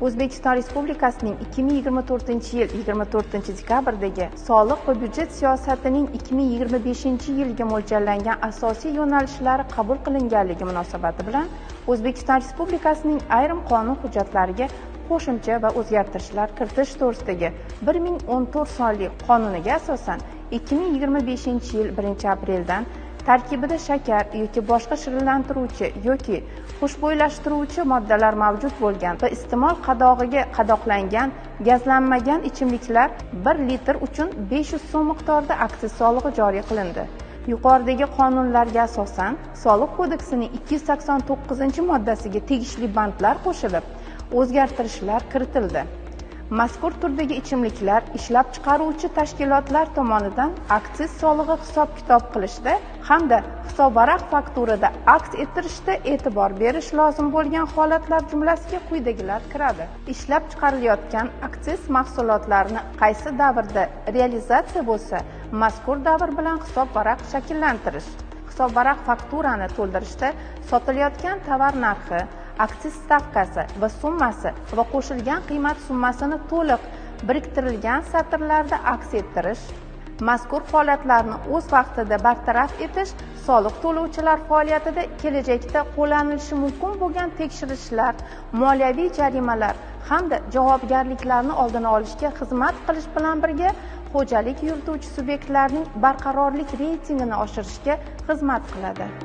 O'zbekiston Respublikasining 2024-yil 24-dekabrdagi soliq va byudjet siyosatining 2025-yilga mo'ljallangan asosiy yo'nalishlari qabul qilinganligi munosabati bilan O'zbekiston Respublikasining ayrim qonun hujjatlariga qo'shimcha va o'zgartirishlar kiritish to'g'risidagi 1014 sonli qonuniga asosan 2025-yil 1-apreldan tarkibida shakar yoki boshqa shirinlantiruvchi yoki xushbo'ylashtiruvchi moddalar mavjud bo'lgan va iste'mol qadog'iga qadoqlangan gazlanmagan ichimliklar 1 litr uchun 500 so'm miqdorida aksiz solig'i joriy qilindi. Yuqoridagi qonunlarga asosan Soliq kodeksining 289-moddasiga tegishli bandlar qo'shilib, o'zgartirishlar kiritildi. Mazkur turdagi ichimliklar ishlab chiqaruvchi tashkilotlar tomonidan aksiz solig'i hisob-kitob qilishda hamda hisobvaraq fakturada aks ettirishda e'tibor berish lozim bo'lgan holatlar jumlasiga quyidagilar kiradi. Ishlab chiqarilayotgan aksiz mahsulotlarini qaysi davrda realizatsiya bo'lsa, mazkur davr bilan hisobvaraq shakllantirish. Hisobvaraq fakturani to'ldirishda sotilayotgan tovar narxi, aksiz stavkasi va summasi va qo'shilgan qiymat summasini to'liq biriktirilgan satrlarda aks ettirish. Mazkur holatlarni o'z vaqtida bartaraf etish soliq to'lovchilar faoliyatida kelajakda qo'llanilishi mumkin bo'lgan tekshirishlar, moliyaviy jarimalar hamda javobgarliklarni oldini olishga xizmat qilish bilan birga xo'jalik yurituvchi subyektlarning barqarorlik reytingini oshirishga xizmat qiladi.